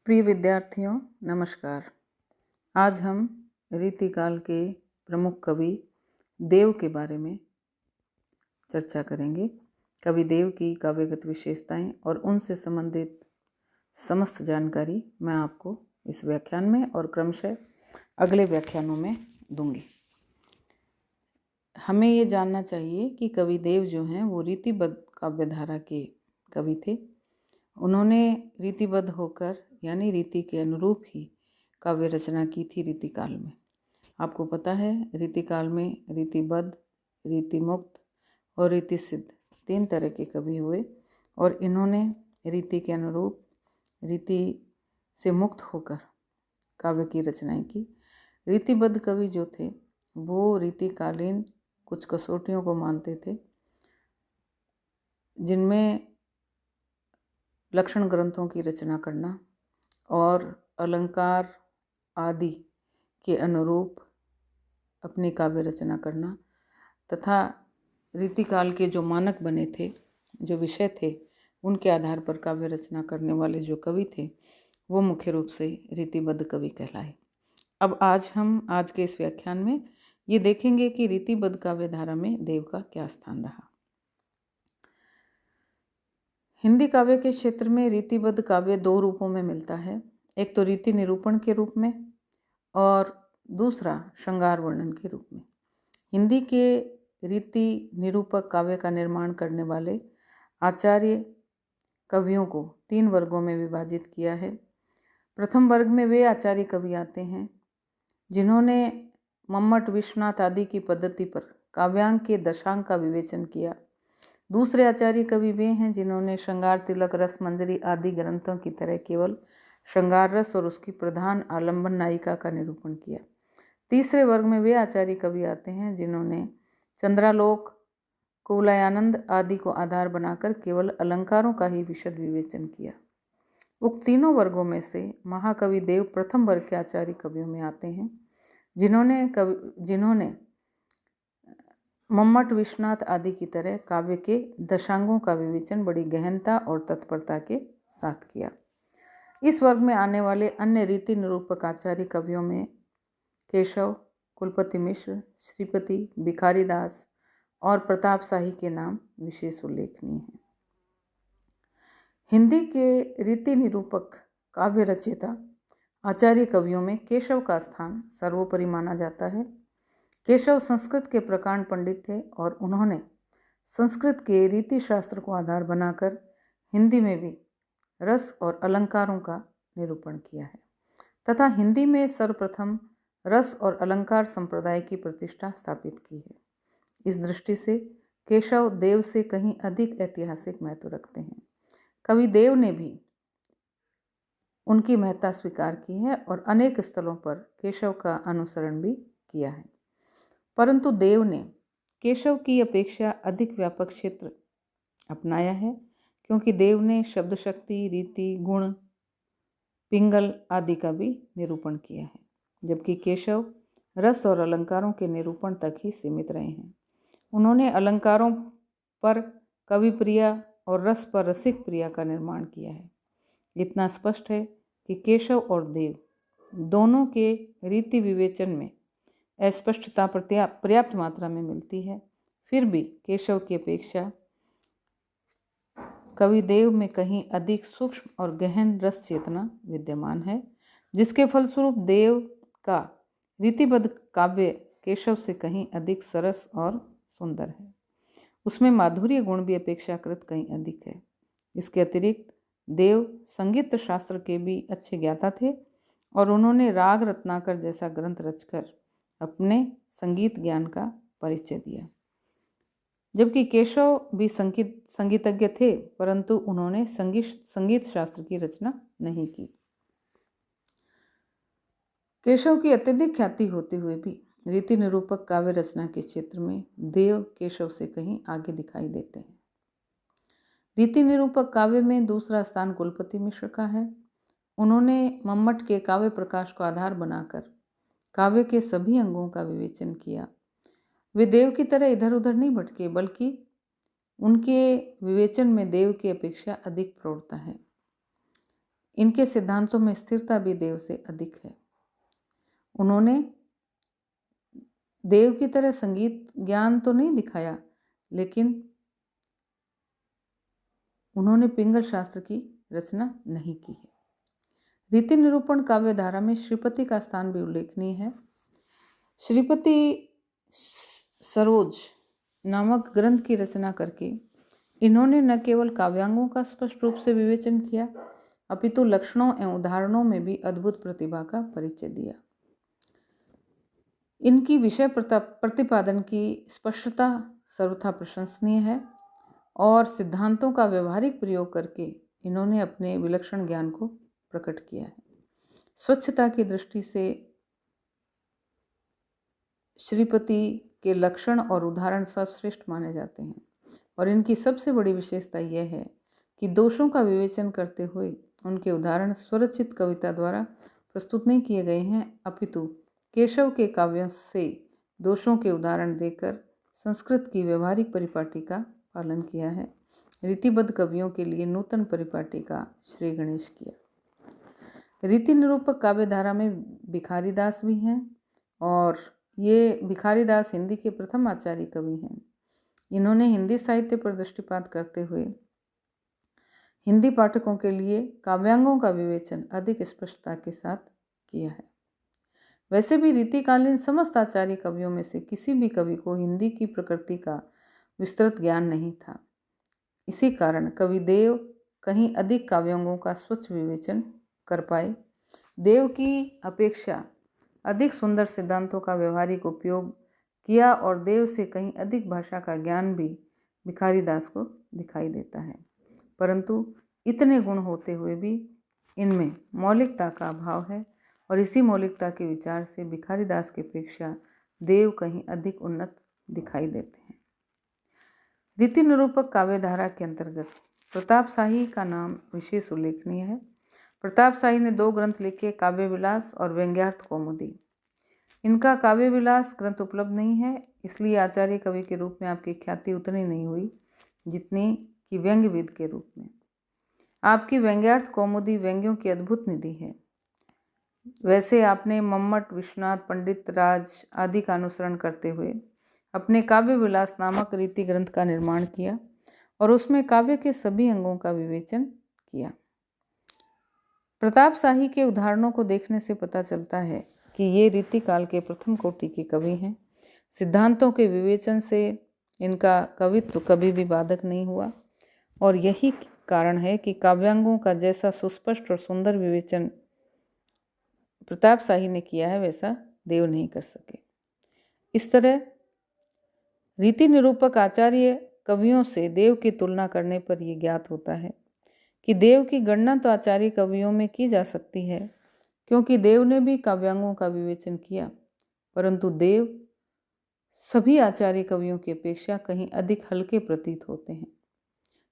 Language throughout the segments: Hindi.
प्रिय विद्यार्थियों, नमस्कार। आज हम रीतिकाल के प्रमुख कवि देव के बारे में चर्चा करेंगे। कवि देव की काव्यगत विशेषताएं और उनसे संबंधित समस्त जानकारी मैं आपको इस व्याख्यान में और क्रमशः अगले व्याख्यानों में दूंगी। हमें ये जानना चाहिए कि कवि देव जो हैं वो रीतिबद्ध काव्यधारा के कवि थे। उन्होंने रीतिबद्ध होकर यानी रीति के अनुरूप ही काव्य रचना की थी रीतिकाल में। आपको पता है रीतिकाल में रीतिबद्ध, रीतिमुक्त और रीतिसिद्ध 3 तरह के कवि हुए और इन्होंने रीति के अनुरूप रीति से मुक्त होकर काव्य की रचनाएं की। रीतिबद्ध कवि जो थे वो रीतिकालीन कुछ कसौटियों को मानते थे, जिनमें लक्षण ग्रंथों की रचना करना और अलंकार आदि के अनुरूप अपनी काव्य रचना करना तथा रीतिकाल के जो मानक बने थे, जो विषय थे, उनके आधार पर काव्य रचना करने वाले जो कवि थे वो मुख्य रूप से रीतिबद्ध कवि कहलाए। अब हम आज के इस व्याख्यान में ये देखेंगे कि रीतिबद्ध काव्य धारा में देव का क्या स्थान रहा। हिंदी काव्य के क्षेत्र में रीतिबद्ध काव्य 2 रूपों में मिलता है। एक तो रीति निरूपण के रूप में और दूसरा श्रृंगार वर्णन के रूप में। हिंदी के रीति निरूपक काव्य का निर्माण करने वाले आचार्य कवियों को 3 वर्गों में विभाजित किया है। प्रथम वर्ग में वे आचार्य कवि आते हैं जिन्होंने मम्मट, विश्वनाथ आदि की पद्धति पर काव्यांग के दशांग का विवेचन किया। दूसरे आचार्य कवि वे हैं जिन्होंने श्रृंगार, तिलक, रस मंजरी आदि ग्रंथों की तरह केवल श्रृंगार रस और उसकी प्रधान आलंबन नायिका का निरूपण किया। तीसरे वर्ग में वे आचार्य कवि आते हैं जिन्होंने चंद्रालोक, कुवलयानंद आदि को आधार बनाकर केवल अलंकारों का ही विशद विवेचन किया। उक्त तीनों वर्गों में से महाकवि देव प्रथम वर्ग के आचार्य कवियों में आते हैं जिन्होंने मम्मट, विश्वनाथ आदि की तरह काव्य के दशांगों का विवेचन बड़ी गहनता और तत्परता के साथ किया। इस वर्ग में आने वाले अन्य रीति निरूपक आचार्य कवियों में केशव, कुलपति मिश्र, श्रीपति, भिखारी दास और प्रताप शाही के नाम विशेष उल्लेखनीय हैं। हिंदी के रीति निरूपक काव्य रचयिता आचार्य कवियों में केशव का स्थान सर्वोपरि माना जाता है। केशव संस्कृत के प्रकांड पंडित थे और उन्होंने संस्कृत के रीति शास्त्र को आधार बनाकर हिंदी में भी रस और अलंकारों का निरूपण किया है तथा हिंदी में सर्वप्रथम रस और अलंकार संप्रदाय की प्रतिष्ठा स्थापित की है। इस दृष्टि से केशव देव से कहीं अधिक ऐतिहासिक महत्व रखते हैं। कवि देव ने भी उनकी महत्ता स्वीकार की है और अनेक स्थलों पर केशव का अनुसरण भी किया है, परंतु देव ने केशव की अपेक्षा अधिक व्यापक क्षेत्र अपनाया है, क्योंकि देव ने शब्द शक्ति, रीति, गुण, पिंगल आदि का भी निरूपण किया है, जबकि केशव रस और अलंकारों के निरूपण तक ही सीमित रहे हैं। उन्होंने अलंकारों पर कवि प्रिया और रस पर रसिक प्रिया का निर्माण किया है। इतना स्पष्ट है कि केशव और देव दोनों के रीति विवेचन में अस्पष्टता पर्याप्त मात्रा में मिलती है, फिर भी केशव की अपेक्षा कवि देव में कहीं अधिक सूक्ष्म और गहन रस चेतना विद्यमान है, जिसके फलस्वरूप देव का रीतिबद्ध काव्य केशव से कहीं अधिक सरस और सुंदर है। उसमें माधुर्य गुण भी अपेक्षाकृत कहीं अधिक है। इसके अतिरिक्त देव संगीत शास्त्र के भी अच्छे ज्ञाता थे और उन्होंने राग रत्नाकर जैसा ग्रंथ रचकर अपने संगीत ज्ञान का परिचय दिया, जबकि केशव भी संगीतज्ञ थे, परंतु उन्होंने संगीत शास्त्र की रचना नहीं की। केशव की अत्यधिक ख्याति होते हुए भी रीति निरूपक काव्य रचना के क्षेत्र में देव केशव से कहीं आगे दिखाई देते हैं। रीति निरूपक काव्य में दूसरा स्थान कुलपति मिश्र का है। उन्होंने मम्मट के काव्य प्रकाश को आधार बनाकर काव्य के सभी अंगों का विवेचन किया। वे देव की तरह इधर उधर नहीं भटके, बल्कि उनके विवेचन में देव की अपेक्षा अधिक प्रौढ़ता है। इनके सिद्धांतों में स्थिरता भी देव से अधिक है। उन्होंने देव की तरह संगीत ज्ञान तो नहीं दिखाया, लेकिन उन्होंने पिंगल शास्त्र की रचना नहीं की है। रीति निरूपण काव्य धारा में श्रीपति का स्थान भी उल्लेखनीय है। श्रीपति सरोज नामक ग्रंथ की रचना करके इन्होंने न केवल काव्यांगों का स्पष्ट रूप से विवेचन किया, अपितु लक्षणों एवं उदाहरणों में भी अद्भुत प्रतिभा का परिचय दिया। इनकी विषय प्रतिपादन की स्पष्टता सर्वथा प्रशंसनीय है और सिद्धांतों का व्यवहारिक प्रयोग करके इन्होंने अपने विलक्षण ज्ञान को प्रकट किया है। स्वच्छता की दृष्टि से श्रीपति के लक्षण और उदाहरण सर्वश्रेष्ठ माने जाते हैं और इनकी सबसे बड़ी विशेषता यह है कि दोषों का विवेचन करते हुए उनके उदाहरण स्वरचित कविता द्वारा प्रस्तुत नहीं किए गए हैं, अपितु केशव के काव्यों से दोषों के उदाहरण देकर संस्कृत की व्यवहारिक परिपाटी का पालन किया है। रीतिबद्ध कवियों के लिए नूतन परिपाटी का श्री गणेश किया। रीति निरूपक काव्य धारा में भिखारी दास भी हैं और ये भिखारी दास हिंदी के प्रथम आचार्य कवि हैं। इन्होंने हिंदी साहित्य पर दृष्टिपात करते हुए हिंदी पाठकों के लिए काव्यांगों का विवेचन अधिक स्पष्टता के साथ किया है। वैसे भी रीतिकालीन समस्त आचार्य कवियों में से किसी भी कवि को हिंदी की प्रकृति का विस्तृत ज्ञान नहीं था। इसी कारण कवि देव कहीं अधिक काव्यांगों का स्वच्छ विवेचन कर पाए। देव की अपेक्षा अधिक सुंदर सिद्धांतों का व्यवहारिक उपयोग किया और देव से कहीं अधिक भाषा का ज्ञान भी भिखारी दास को दिखाई देता है, परंतु इतने गुण होते हुए भी इनमें मौलिकता का अभाव है और इसी मौलिकता के विचार से भिखारी दास की अपेक्षा देव कहीं अधिक उन्नत दिखाई देते हैं। रीति निरूपक काव्य धारा के अंतर्गत प्रताप शाही का नाम विशेष उल्लेखनीय है। प्रताप शाही ने 2 ग्रंथ लिखे, काव्य विलास और व्यंग्यार्थ कौमुदी। इनका काव्य विलास ग्रंथ उपलब्ध नहीं है, इसलिए आचार्य कवि के रूप में आपकी ख्याति उतनी नहीं हुई जितनी कि व्यंग्यविद के रूप में। आपकी व्यंग्यार्थ कौमुदी व्यंग्यों की अद्भुत निधि है। वैसे आपने मम्मट, विश्वनाथ, पंडित राज आदि का अनुसरण करते हुए अपने काव्य विलास नामक रीति ग्रंथ का निर्माण किया और उसमें काव्य के सभी अंगों का विवेचन किया। प्रताप शाही के उदाहरणों को देखने से पता चलता है कि ये रीति काल के प्रथम कोटि के कवि हैं। सिद्धांतों के विवेचन से इनका कवित्व कभी भी बाधक नहीं हुआ और यही कारण है कि काव्यांगों का जैसा सुस्पष्ट और सुंदर विवेचन प्रताप शाही ने किया है, वैसा देव नहीं कर सके। इस तरह रीति निरूपक आचार्य कवियों से देव की तुलना करने पर यह ज्ञात होता है कि देव की गणना तो आचार्य कवियों में की जा सकती है, क्योंकि देव ने भी काव्यांगों का विवेचन किया, परंतु देव सभी आचार्य कवियों की अपेक्षा कहीं अधिक हल्के प्रतीत होते हैं,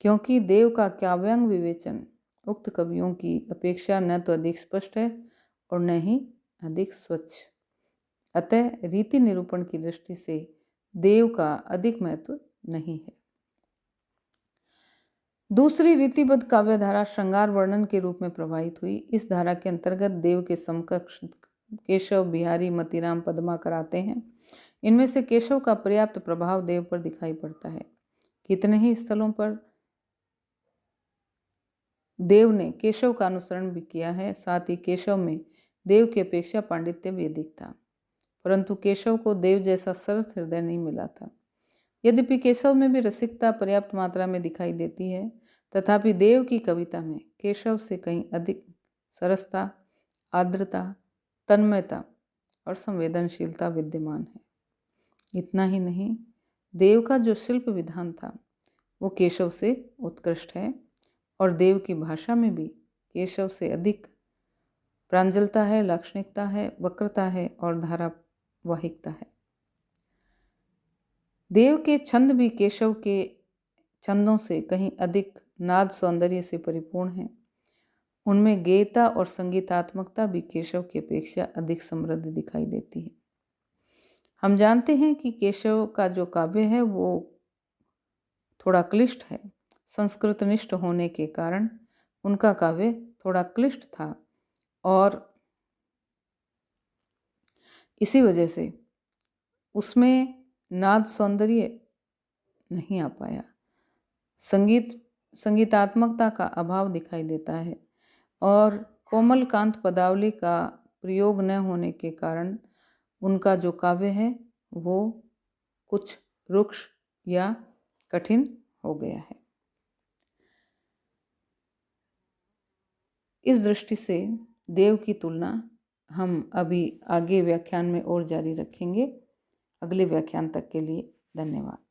क्योंकि देव का काव्यांग विवेचन उक्त कवियों की अपेक्षा न तो अधिक स्पष्ट है और न ही अधिक स्वच्छ। अतः रीति निरूपण की दृष्टि से देव का अधिक महत्व नहीं है। दूसरी रीतिबद्ध काव्य धारा श्रृंगार वर्णन के रूप में प्रवाहित हुई। इस धारा के अंतर्गत देव के समकक्ष केशव, बिहारी, मतीराम, पद्माकर आते हैं। इनमें से केशव का पर्याप्त प्रभाव देव पर दिखाई पड़ता है। कितने ही स्थलों पर देव ने केशव का अनुसरण भी किया है, साथ ही केशव में देव की अपेक्षा पांडित्य भी अधिक था, परंतु केशव को देव जैसा सरस हृदय नहीं मिला था। यद्यपि केशव में भी रसिकता पर्याप्त मात्रा में दिखाई देती है, तथापि देव की कविता में केशव से कहीं अधिक सरसता, आर्द्रता, तन्मयता और संवेदनशीलता विद्यमान है। इतना ही नहीं, देव का जो शिल्प विधान था वो केशव से उत्कृष्ट है और देव की भाषा में भी केशव से अधिक प्रांजलता है, लाक्षणिकता है, वक्रता है और धारावाहिकता है। देव के छंद भी केशव के छंदों से कहीं अधिक नाद सौंदर्य से परिपूर्ण हैं। उनमें गेयता और संगीतात्मकता भी केशव की अपेक्षा अधिक समृद्ध दिखाई देती है। हम जानते हैं कि केशव का जो काव्य है वो थोड़ा क्लिष्ट है। संस्कृतनिष्ठ होने के कारण उनका काव्य थोड़ा क्लिष्ट था और इसी वजह से उसमें नाद सौंदर्य नहीं आ पाया। संगीतात्मकता का अभाव दिखाई देता है और कोमलकांत पदावली का प्रयोग न होने के कारण उनका जो काव्य है वो कुछ रुक्ष या कठिन हो गया है। इस दृष्टि से देव की तुलना हम अभी आगे व्याख्यान में और जारी रखेंगे। अगले व्याख्यान तक के लिए धन्यवाद।